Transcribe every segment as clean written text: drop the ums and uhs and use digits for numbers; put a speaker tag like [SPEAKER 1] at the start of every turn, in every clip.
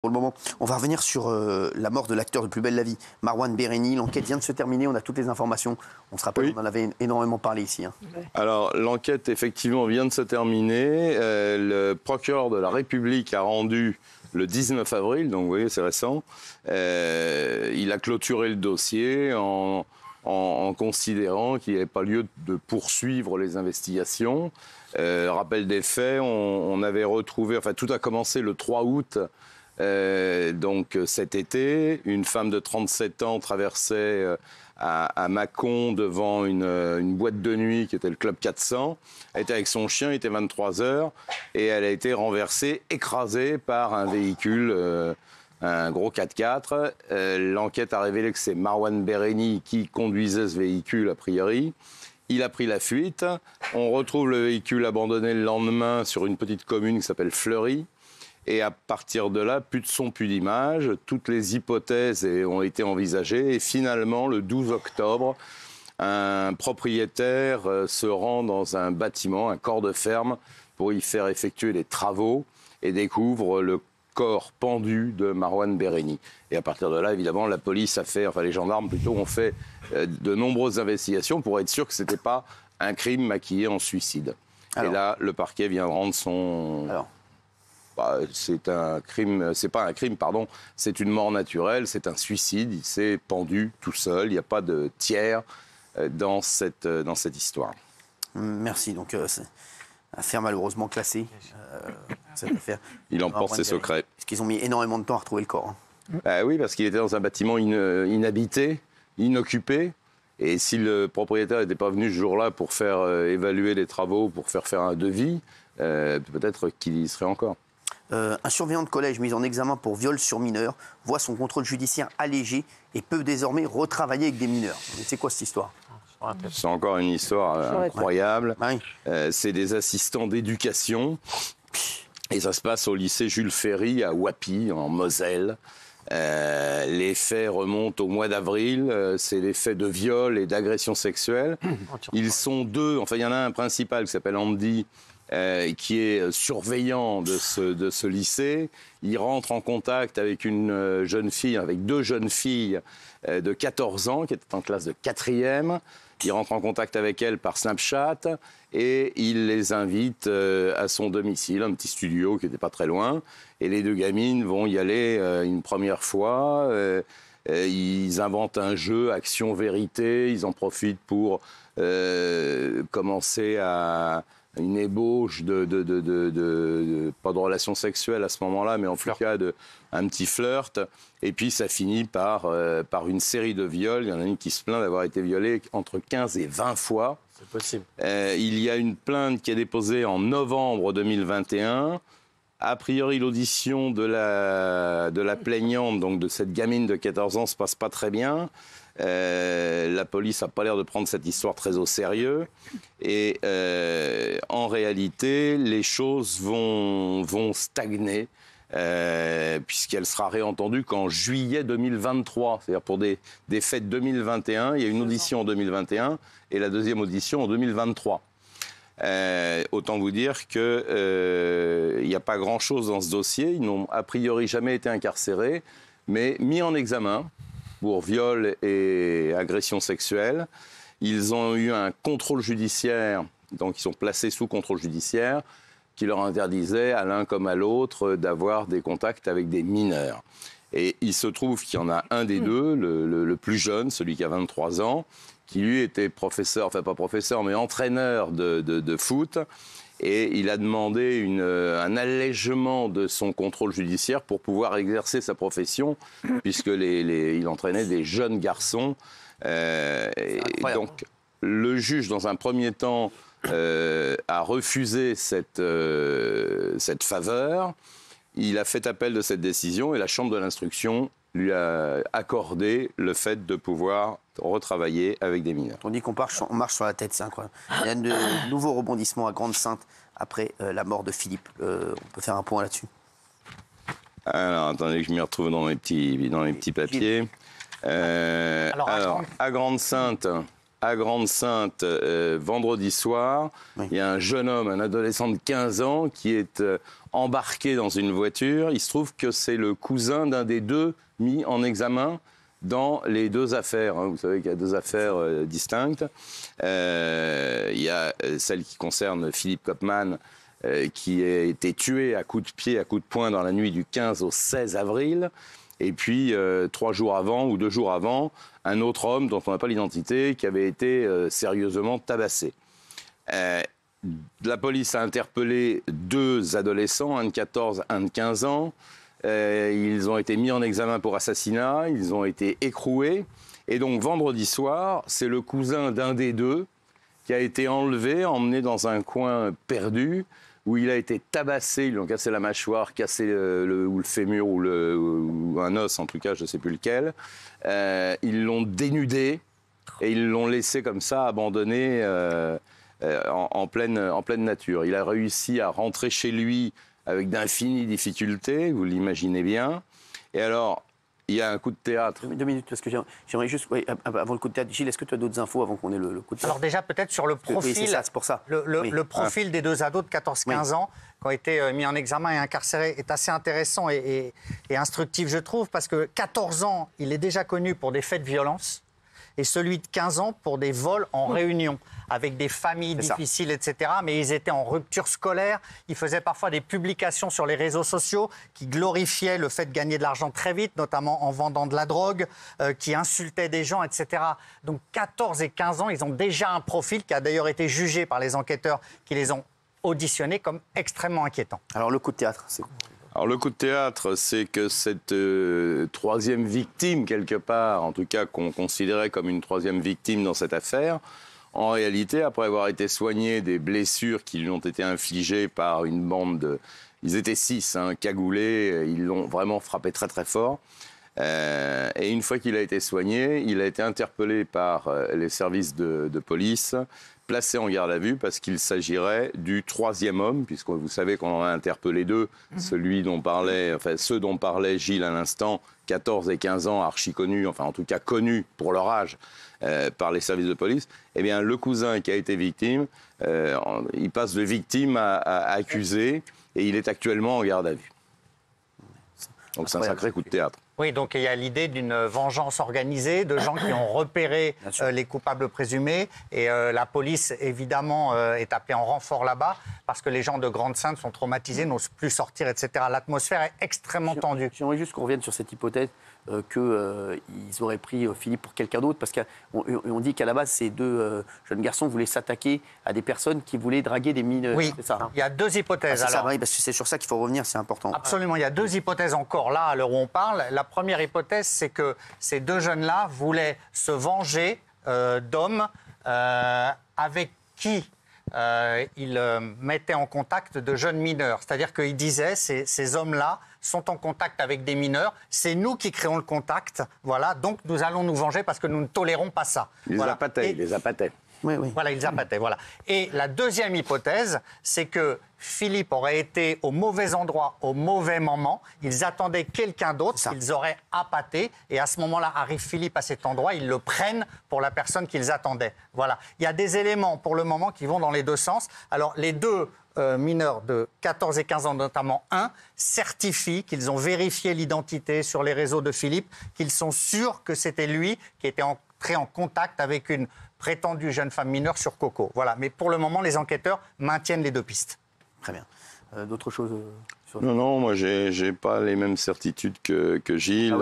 [SPEAKER 1] Pour le moment, on va revenir sur la mort de l'acteur de Plus belle la vie, Marouane Béréni. L'enquête vient de se terminer, on a toutes les informations. On se rappelle, on en avait énormément parlé ici.
[SPEAKER 2] Alors, l'enquête, effectivement, vient de se terminer. Le procureur de la République a rendu le 19 avril, donc vous voyez, c'est récent. Il a clôturé le dossier en considérant qu'il n'y avait pas lieu de poursuivre les investigations. Rappel des faits, on avait retrouvé... Enfin, tout a commencé le 3 août. Donc cet été, une femme de 37 ans traversait à Mâcon devant une boîte de nuit qui était le Club 400. Elle était avec son chien, il était 23h, et elle a été renversée, écrasée par un véhicule, un gros 4x4. L'enquête a révélé que c'est Marouane Béréni qui conduisait ce véhicule, a priori. Il a pris la fuite. On retrouve le véhicule abandonné le lendemain sur une petite commune qui s'appelle Fleury. Et à partir de là, plus de son, plus d'image. Toutes les hypothèses ont été envisagées. Et finalement, le 12 octobre, un propriétaire se rend dans un bâtiment, un corps de ferme, pour y faire effectuer des travaux et découvre le corps pendu de Marouane Béréni. Et à partir de là, évidemment, la police les gendarmes plutôt, ont fait de nombreuses investigations pour être sûr que ce n'était pas un crime maquillé en suicide. Et là, le parquet vient rendre son... c'est un crime, c'est pas un crime, pardon, c'est une mort naturelle, c'est un suicide, il s'est pendu tout seul, il n'y a pas de tiers dans cette histoire.
[SPEAKER 1] Merci, donc c'est affaire malheureusement classée, cette affaire.
[SPEAKER 2] Il emporte ses secrets.
[SPEAKER 1] Parce qu'ils ont mis énormément de temps à retrouver le corps.
[SPEAKER 2] Oui, parce qu'il était dans un bâtiment inhabité, inoccupé, et si le propriétaire n'était pas venu ce jour-là pour faire évaluer les travaux, pour faire un devis, peut-être qu'il y serait encore.
[SPEAKER 1] Un surveillant de collège mis en examen pour viol sur mineur voit son contrôle judiciaire allégé et peut désormais retravailler avec des mineurs. C'est quoi cette histoire ?
[SPEAKER 2] C'est encore une histoire incroyable.
[SPEAKER 1] Oui.
[SPEAKER 2] C'est des assistants d'éducation et ça se passe au lycée Jules Ferry à Wappy, en Moselle. Les faits remontent au mois d'avril. C'est des faits de viol et d'agression sexuelle. Ils sont deux. Enfin, il y en a un principal qui s'appelle Andy, qui est surveillant de ce lycée. Il rentre en contact avec une jeune fille, avec deux jeunes filles de 14 ans, qui étaient en classe de 4e. Il rentre en contact avec elles par Snapchat et il les invite à son domicile, un petit studio qui n'était pas très loin. Et les deux gamines vont y aller une première fois. Ils inventent un jeu, action-vérité. Ils en profitent pour commencer à... une ébauche pas de relation sexuelle à ce moment-là, mais en tout cas un petit flirt. Et puis ça finit par une série de viols. Il y en a une qui se plaint d'avoir été violée entre 15 et 20 fois.
[SPEAKER 3] C'est possible.
[SPEAKER 2] Il y a une plainte qui est déposée en novembre 2021. A priori, l'audition de la plaignante, donc de cette gamine de 14 ans, se passe pas très bien. La police n'a pas l'air de prendre cette histoire très au sérieux. Et en réalité, les choses vont stagner, puisqu'elle sera réentendue qu'en juillet 2023. C'est-à-dire pour des faits 2021, il y a une audition en 2021 et la deuxième audition en 2023. Autant vous dire qu'il n'y a pas grand-chose dans ce dossier. Ils n'ont a priori jamais été incarcérés, mais mis en examen pour viol et agression sexuelle. Ils ont eu un contrôle judiciaire, donc ils sont placés sous contrôle judiciaire, qui leur interdisait à l'un comme à l'autre d'avoir des contacts avec des mineurs. Et il se trouve qu'il y en a un des deux, le plus jeune, celui qui a 23 ans, qui lui était professeur, enfin pas professeur, mais entraîneur de foot. Et il a demandé un allègement de son contrôle judiciaire pour pouvoir exercer sa profession, puisque il entraînait des jeunes garçons. Et donc, le juge, dans un premier temps, a refusé cette faveur. Il a fait appel de cette décision et la Chambre de l'instruction lui a accordé le fait de pouvoir retravailler avec des mineurs.
[SPEAKER 1] On dit qu'on marche sur la tête, c'est incroyable. Il y a de nouveaux rebondissements à Grande-Synthe après la mort de Philippe. On peut faire un point là-dessus.
[SPEAKER 2] Alors, attendez que je m'y retrouve dans mes petits papiers. Alors, à Grande-Synthe, à Grande-Synthe vendredi soir. Oui. Il y a un jeune homme, un adolescent de 15 ans, qui est embarqué dans une voiture. Il se trouve que c'est le cousin d'un des deux mis en examen dans les deux affaires. Vous savez qu'il y a deux affaires distinctes. Il y a celle qui concerne Philippe Kopman, qui a été tué à coups de pied, à coups de poing dans la nuit du 15 au 16 avril. Et puis, 3 jours avant ou 2 jours avant, un autre homme dont on n'a pas l'identité, qui avait été sérieusement tabassé. La police a interpellé 2 adolescents, un de 14, un de 15 ans. Ils ont été mis en examen pour assassinat, ils ont été écroués. Et donc, vendredi soir, c'est le cousin d'un des deux qui a été enlevé, emmené dans un coin perdu, où il a été tabassé, ils lui ont cassé la mâchoire, cassé le fémur ou un os, en tout cas, je ne sais plus lequel. Ils l'ont dénudé et ils l'ont laissé comme ça, abandonné en pleine nature. Il a réussi à rentrer chez lui avec d'infinies difficultés, vous l'imaginez bien. Et alors, il y a un coup de théâtre.
[SPEAKER 1] 2 minutes, parce que j'aimerais juste, avant le coup de théâtre, Gilles, est-ce que tu as d'autres infos avant qu'on ait le coup de théâtre?
[SPEAKER 3] Alors déjà, peut-être sur le profil,
[SPEAKER 1] oui, c'est pour ça.
[SPEAKER 3] Le profil des 2 ados de 14-15 ans qui ont été mis en examen et incarcérés est assez intéressant et instructif, je trouve, parce que 14 ans, il est déjà connu pour des faits de violence, et celui de 15 ans pour des vols en réunion, avec des familles difficiles, etc. Mais ils étaient en rupture scolaire. Ils faisaient parfois des publications sur les réseaux sociaux qui glorifiaient le fait de gagner de l'argent très vite, notamment en vendant de la drogue, qui insultaient des gens, etc. Donc 14 et 15 ans, ils ont déjà un profil qui a d'ailleurs été jugé par les enquêteurs qui les ont auditionnés comme extrêmement inquiétant.
[SPEAKER 1] Alors le coup de théâtre, c'est quoi?
[SPEAKER 2] Alors le coup de théâtre, c'est que cette troisième victime, quelque part, en tout cas qu'on considérait comme une troisième victime dans cette affaire, en réalité, après avoir été soigné des blessures qui lui ont été infligées par une bande de... Ils étaient 6, cagoulés, ils l'ont vraiment frappé très très fort. Et une fois qu'il a été soigné, il a été interpellé par les services de police, placé en garde à vue parce qu'il s'agirait du 3e homme, puisque vous savez qu'on en a interpellé 2, ceux dont parlait Gilles à l'instant, 14 et 15 ans, archi connus, enfin en tout cas connus pour leur âge par les services de police. Eh bien, le cousin qui a été victime, il passe de victime à accusé et il est actuellement en garde à vue. Donc c'est un sacré coup de théâtre.
[SPEAKER 3] Oui, donc il y a l'idée d'une vengeance organisée, de gens qui ont repéré les coupables présumés. Et la police, évidemment, est appelée en renfort là-bas parce que les gens de Grande-Synthe sont traumatisés, n'osent plus sortir, etc. L'atmosphère est extrêmement tendue.
[SPEAKER 1] J'aimerais juste qu'on revienne sur cette hypothèse qu'ils auraient pris Philippe pour quelqu'un d'autre, parce qu'on dit qu'à la base, ces 2 jeunes garçons voulaient s'attaquer à des personnes qui voulaient draguer des mineurs.
[SPEAKER 3] Oui, il y a 2 hypothèses.
[SPEAKER 1] C'est ça, oui, parce que c'est sur ça qu'il faut revenir, c'est important.
[SPEAKER 3] Absolument, il y a 2 hypothèses encore là, à l'heure où on parle. La première hypothèse, c'est que ces 2 jeunes-là voulaient se venger d'hommes avec qui ils mettaient en contact de jeunes mineurs. C'est-à-dire qu'ils disaient, ces hommes-là sont en contact avec des mineurs, c'est nous qui créons le contact, voilà, donc nous allons nous venger parce que nous ne tolérons pas ça.
[SPEAKER 2] Ils les appâtaient.
[SPEAKER 1] Oui.
[SPEAKER 3] Voilà, ils appâtaient, voilà. Et la deuxième hypothèse, c'est que Philippe aurait été au mauvais endroit, au mauvais moment. Ils attendaient quelqu'un d'autre, ils auraient appâté. Et à ce moment-là, arrive Philippe à cet endroit, ils le prennent pour la personne qu'ils attendaient. Voilà. Il y a des éléments, pour le moment, qui vont dans les 2 sens. Alors, les 2 mineurs de 14 et 15 ans, notamment un, certifient qu'ils ont vérifié l'identité sur les réseaux de Philippe, qu'ils sont sûrs que c'était lui qui était entré en contact avec une prétendue jeune femme mineure sur Coco. Voilà. Mais pour le moment, les enquêteurs maintiennent les 2 pistes.
[SPEAKER 1] Très bien. D'autres choses
[SPEAKER 2] Non, moi, j'ai pas les mêmes certitudes que Gilles.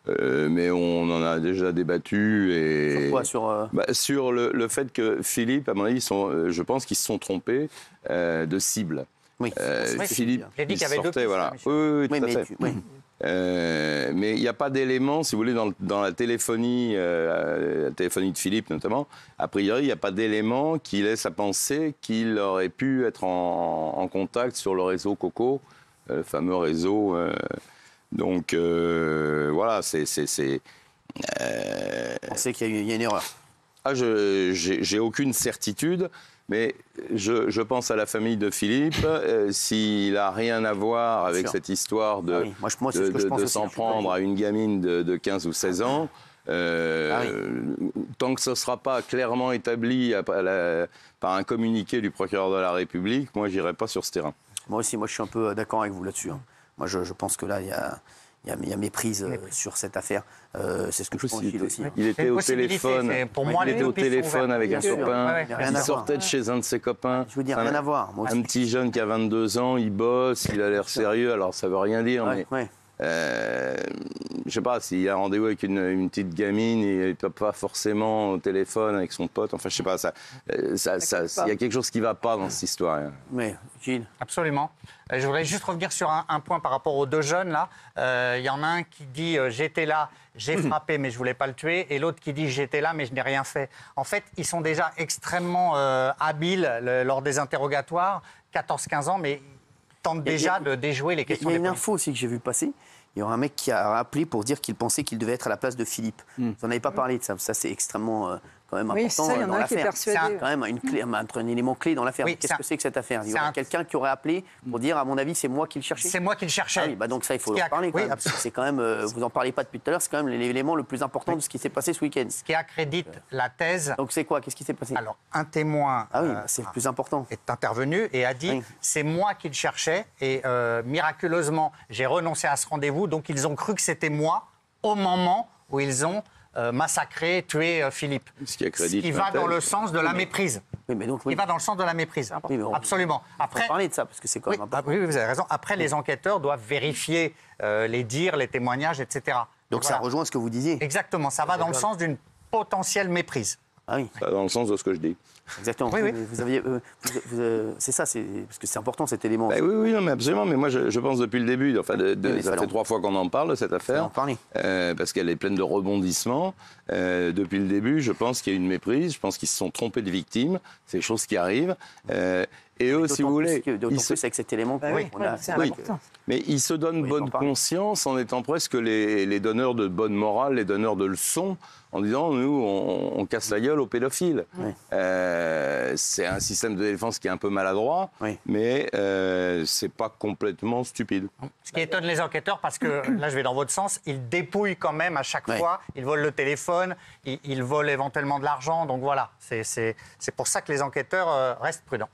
[SPEAKER 2] Mais on en a déjà débattu. Et...
[SPEAKER 1] Sur quoi
[SPEAKER 2] sur le fait que Philippe, à mon avis, je pense qu'ils se sont trompés de cible.
[SPEAKER 1] Oui.
[SPEAKER 2] Philippe,
[SPEAKER 3] j'ai dit qu'il y avait 2 pistes.
[SPEAKER 2] Voilà. Oui, tout à fait. Mais il n'y a pas d'éléments, si vous voulez, dans la téléphonie de Philippe notamment, a priori, il n'y a pas d'éléments qui laissent à penser qu'il aurait pu être en contact sur le réseau Coco, le fameux réseau. Donc, voilà, c'est...
[SPEAKER 1] On sait qu'il y a une erreur.
[SPEAKER 2] J'ai aucune certitude. Mais je pense à la famille de Philippe. S'il n'a rien à voir avec cette histoire de s'en prendre à une gamine de 15 ou 16 ans, Tant que ce ne sera pas clairement établi par un communiqué du procureur de la République, moi, je n'irai pas sur ce terrain.
[SPEAKER 1] Moi aussi, je suis un peu d'accord avec vous là-dessus. Moi, je pense que là, il y a méprise sur cette affaire. C'est ce que je pense aussi.
[SPEAKER 2] Il était au téléphone.
[SPEAKER 3] Pour moi,
[SPEAKER 2] il était au téléphone avec un copain.
[SPEAKER 1] Rien
[SPEAKER 2] Il
[SPEAKER 1] à
[SPEAKER 2] sortait
[SPEAKER 1] voir.
[SPEAKER 2] de chez un de ses copains.
[SPEAKER 1] Je veux dire, rien à voir. Moi aussi.
[SPEAKER 2] Un petit jeune qui a 22 ans, il bosse, il a l'air sérieux. Alors, ça veut rien dire, mais...
[SPEAKER 1] Ouais.
[SPEAKER 2] Je sais pas, s'il y a un rendez-vous avec une petite gamine et il ne peut pas forcément au téléphone avec son pote, enfin je sais pas, il y a quelque chose qui ne va pas dans cette histoire.
[SPEAKER 1] Mais, Gilles.
[SPEAKER 3] Absolument. Je voudrais juste revenir sur un point par rapport aux deux jeunes là. Il y en a un qui dit j'étais là, j'ai frappé mais je voulais pas le tuer, et l'autre qui dit j'étais là mais je n'ai rien fait. En fait, ils sont déjà extrêmement habiles lors des interrogatoires, 14-15 ans, mais tentent déjà de déjouer les questions
[SPEAKER 1] Il y a
[SPEAKER 3] des
[SPEAKER 1] une
[SPEAKER 3] policiers.
[SPEAKER 1] info aussi que j'ai vu passer. Il y aura un mec qui a appelé pour dire qu'il pensait qu'il devait être à la place de Philippe. Vous n'en avez pas parlé de ça. Ça, c'est extrêmement quand même important
[SPEAKER 4] ça, il y en
[SPEAKER 1] dans
[SPEAKER 4] a un qui est
[SPEAKER 1] l'affaire.
[SPEAKER 4] persuadé.
[SPEAKER 1] C'est quand même un élément clé dans l'affaire.
[SPEAKER 3] Oui,
[SPEAKER 1] Qu'est-ce que c'est que cette affaire? Il y
[SPEAKER 3] c'est
[SPEAKER 1] aura
[SPEAKER 3] un-
[SPEAKER 1] quelqu'un qui aurait appelé pour dire, à mon avis, c'est moi qui le cherchais.
[SPEAKER 3] C'est moi qui le cherchais.
[SPEAKER 1] Ah oui, bah donc ça, il faut
[SPEAKER 3] Ce qui
[SPEAKER 1] en parler. Quand
[SPEAKER 3] oui,
[SPEAKER 1] même.
[SPEAKER 3] absolument.
[SPEAKER 1] C'est quand même, vous n'en parlez pas depuis tout à l'heure, c'est quand même l'élément le plus important de ce qui s'est passé ce week-end.
[SPEAKER 3] Ce qui accrédite la thèse.
[SPEAKER 1] Donc c'est quoi? Qu'est-ce qui s'est passé?
[SPEAKER 3] Alors, un témoin
[SPEAKER 1] Ah oui, c'est le plus important.
[SPEAKER 3] est intervenu et a dit
[SPEAKER 1] Oui.
[SPEAKER 3] c'est moi qui le cherchais et miraculeusement j'ai renoncé à ce rendez-vous, donc ils ont cru que c'était moi au moment où ils ont massacré, tué Philippe.
[SPEAKER 2] Ce qui accrédite
[SPEAKER 3] va
[SPEAKER 2] la thèse.
[SPEAKER 3] dans le sens de la méprise.
[SPEAKER 1] Oui, mais donc,
[SPEAKER 3] Il va dans le sens de la méprise.
[SPEAKER 1] Oui, mais
[SPEAKER 3] Absolument.
[SPEAKER 1] On
[SPEAKER 3] Après,
[SPEAKER 1] va parler de ça parce que c'est quand
[SPEAKER 3] oui,
[SPEAKER 1] même important.
[SPEAKER 3] oui, vous avez raison. Après, les enquêteurs doivent vérifier les dires, les témoignages, etc.
[SPEAKER 1] Donc ça
[SPEAKER 3] Voilà.
[SPEAKER 1] rejoint ce que vous disiez.
[SPEAKER 3] Exactement. Ça va dans le sens d'une potentielle méprise.
[SPEAKER 1] Ah oui.
[SPEAKER 2] Ça va dans le sens de ce que je dis.
[SPEAKER 1] Exactement.
[SPEAKER 3] Oui, oui.
[SPEAKER 1] Mais vous aviez, c'est ça, parce que c'est important cet élément.
[SPEAKER 2] Bah oui, non, mais absolument. Mais moi, je pense depuis le début. Enfin,
[SPEAKER 1] mais
[SPEAKER 2] ça fait 3 fois qu'on en parle de cette
[SPEAKER 1] On va
[SPEAKER 2] affaire,
[SPEAKER 1] en parler.
[SPEAKER 2] parce qu'elle est pleine de rebondissements. Depuis le début, je pense qu'il y a une méprise. Je pense qu'ils se sont trompés de victimes. C'est des choses qui arrivent. Et eux, si vous voulez,
[SPEAKER 1] D'autant plus avec cet élément.
[SPEAKER 4] oui,
[SPEAKER 1] qu'on a-
[SPEAKER 4] c'est
[SPEAKER 2] oui,
[SPEAKER 4] important.
[SPEAKER 2] mais ils se donnent
[SPEAKER 1] Oui,
[SPEAKER 2] bonne
[SPEAKER 1] on parle.
[SPEAKER 2] conscience en étant presque les donneurs de bonne morale, les donneurs de leçons, en disant nous, on casse la gueule aux pédophiles.
[SPEAKER 1] Oui.
[SPEAKER 2] C'est un système de défense qui est un peu maladroit,
[SPEAKER 1] Oui.
[SPEAKER 2] mais c'est pas complètement stupide.
[SPEAKER 3] Ce qui étonne les enquêteurs, parce que là, je vais dans votre sens, ils dépouillent quand même à chaque
[SPEAKER 1] Ouais.
[SPEAKER 3] fois. Ils volent le téléphone, ils volent éventuellement de l'argent. Donc voilà, c'est pour ça que les enquêteurs restent prudents.